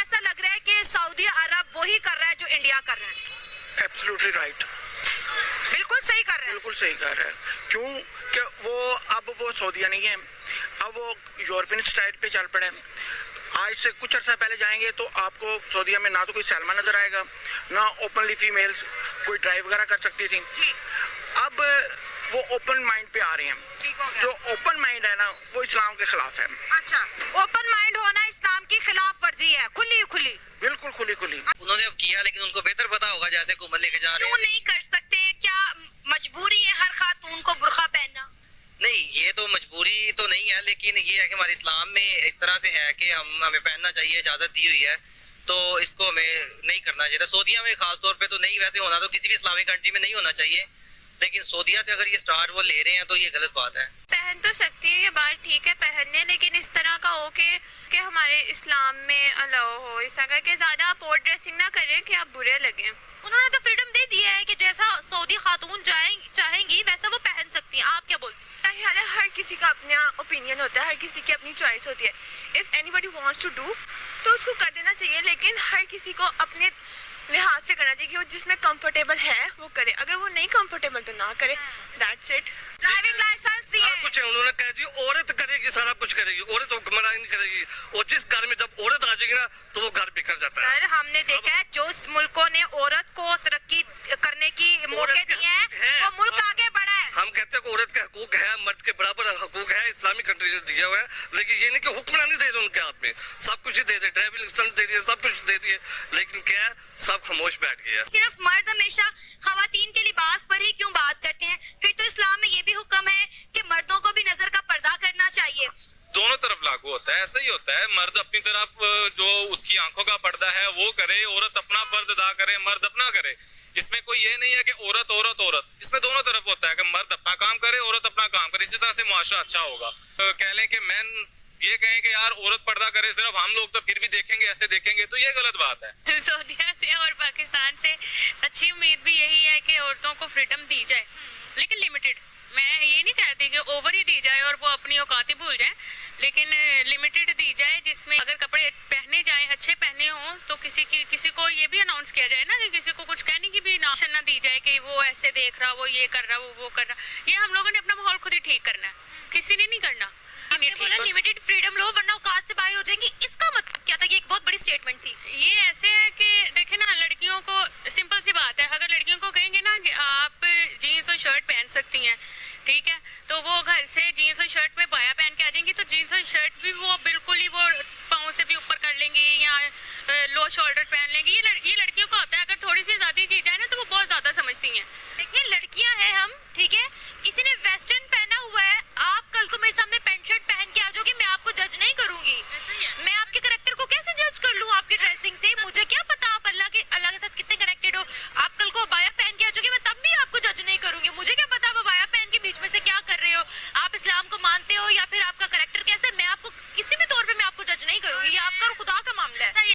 ایسا لگ رہا ہے کہ سعودی عرب وہی کر رہا ہے جو انڈیا کر رہا ہے. Absolutely right. بالکل صحیح کر رہے ہیں. بالکل صحیح کر رہا ہے. کیوں کہ وہ سعودیہ نہیں ہے, اب وہ یورپین اسٹائل پہ چل پڑے. آج سے کچھ عرصہ پہلے جائیں گے تو آپ کو سعودیہ میں نہ تو کوئی سلما نظر آئے گا, نہ اوپنلی فیمیلز کوئی ڈرائیو وغیرہ کر سکتی تھیں. اب وہ اوپن مائنڈ پہ آ رہے ہیں. جو اوپن مائنڈ ہے نا وہ اسلام کے خلاف ہے. اچھا, اوپن مائنڈ ہونا اسلام کی خلاف ورزی ہے, کھلی کھلی. بالکل کھلی کھلی. انہوں نے اب کیا لیکن ان کو بہتر پتا ہوگا جیسے حکومت لے کے جا رہے ہیں. کیوں نہیں کر سکتے؟ کیا مجبوری ہے ہر خاتون کو برقع پہننا؟ نہیں, یہ تو مجبوری تو نہیں ہے, لیکن یہ ہے کہ ہمارے اسلام میں اس طرح سے ہے کہ ہمیں پہننا چاہیے, اجازت دی ہوئی ہے, تو اس کو ہمیں نہیں کرنا چاہیے. سعودیہ میں خاص طور پہ تو نہیں, ویسے ہونا تو کسی بھی اسلامی کنٹری میں نہیں ہونا چاہیے, لیکن سعودیہ سے اگر یہ سٹارٹ وہ لے رہے ہیں تو یہ غلط بات ہے. پہن تو سکتی ہے, یہ بات ٹھیک ہے پہننے, لیکن اس طرح کا ہو کہ ہمارے اسلام میں الاؤ ہو اس طرح کہ زیادہ آپ اوور ڈریسنگ نہ کریں کہ آپ برے لگیں. انہوں نے تو فریڈم دے دیا ہے کہ جیسا سعودی خاتون چاہیں گی ویسا وہ پہن سکتی ہیں. آپ کیا بولتے ہیں؟ ہر کسی کا اپنا اوپینین ہوتا ہے, ہر کسی کی اپنی چوائس ہوتی ہے. If anybody wants to do تو اس کو کر دینا چاہیے, لیکن ہر کسی کو اپنے لحاظ سے کرنا چاہیے کہ وہ جس میں کمفرٹیبل ہے وہ کرے, اگر وہ نہیں کمفرٹیبل تو نہ کرے. That's it. ڈرائیونگ لائسنس دیے. کچھ ہے, انہوں نے کہہ دیا عورت کرے گی, سارا کچھ کرے گی, عورت حکمرانی نہیں کرے گی, اور جس گھر میں جب عورت آ جائے گی نا تو وہ گھر بکھر جاتا ہے. سر ہم نے دیکھا ہے جو ملکوں نے عورت کو ترقی کرنے کی موقع دیے ہیں وہ ملک آگے بڑھا ہے. ہم کہتے ہیں کہ عورت کے حقوق ہے, مرد کے برابر حقوق ہے, اسلامی کنٹری نے دیا ہوا ہے, لیکن یہ نہیں کہ حکمرانی دے دے ان کے ہاتھ میں, سب کچھ ہی دے دے, ڈرائیونگ لائسنس دے دیے, سب کچھ دے دیے, لیکن کیا ہے سب خاموش بیٹھ گیا. صرف مرد ہمیشہ خواتین کے لباس پر ہی کیوں بات کرتے ہیں؟ پھر تو اسلام میں یہ بھی حکم ہے کہ مردوں کو بھی نظر کا پردہ کرنا چاہیے. دونوں طرف لاگو ہوتا ہے, ایسا ہی ہوتا ہے. مرد اپنی طرف جو اس کی آنکھوں کا پردہ ہے وہ کرے, عورت اپنا فرض ادا کرے, مرد اپنا کرے. اس میں کوئی یہ نہیں ہے کہ عورت عورت عورت, اس میں دونوں طرف ہوتا ہے کہ مرد اپنا کام کرے, عورت اپنا کام کرے. اسی طرح سے معاشرہ اچھا ہوگا. کہہ لیں کہ مین یہ کہیں کہ یار عورت پردہ کرے صرف ہم لوگ, تو پھر بھی دیکھیں گے ایسے دیکھیں گے, تو یہ غلط بات ہے. سعودیہ سے اور پاکستان سے اچھی امید بھی یہی ہے کہ عورتوں کو فریڈم دی جائے, لیکن لمیٹڈ. میں یہ نہیں کہتی کہ اوور ہی دی جائے اور وہ اپنی اوقات ہی بھول جائیں, لیکن لمیٹڈ دی جائے, جس میں اگر کپڑے پہنے جائیں اچھے پہنے ہوں تو کسی کو یہ بھی اناؤنس کیا جائے نا کہ کسی کو کچھ کہنے کی بھی نہ دی جائے کہ وہ ایسے دیکھ رہا, وہ یہ کر رہا, وہ کر رہا. یہ ہم لوگوں نے اپنا ماحول خود ہی ٹھیک کرنا ہے, کسی نے نہیں کرنا. لمیٹڈ فریڈم لو ورنہ اوقات سے باہر ہو جائیں گی, اس کا مطلب کیا تھا؟ یہ ایک بہت بڑی اسٹیٹمنٹ تھی. یہ ایسے ہے کہ دیکھیں نا, لڑکیوں کو سمپل سی بات ہے, اگر لڑکیوں کو کہیں گے نا کہ آپ جینس اور شرٹ پہن سکتی ہیں, ٹھیک ہے, تو وہ گھر سے جینس اور شرٹ میں بایا پہن کے آ جائیں گی, تو جینس اور شرٹ بھی وہ بالکل ہی وہ پاؤں سے بھی اوپر کر لیں گی یا لو شولڈر پہن لیں گی. یہ لڑکیوں کا ہوتا ہے, اگر تھوڑی سی زیادہ چیز جائے نا تو وہ بہت زیادہ سمجھتی ہیں. دیکھیے لڑکیاں ہیں ہم, ٹھیک ہے, کسی نے ویسٹرن پہنا ہوا ہے, آپ کل کو میرے سامنے پینٹ شرٹ پہن کے آ جاؤ گی, میں آپ کو جج نہیں کروں گی, میں آپ کے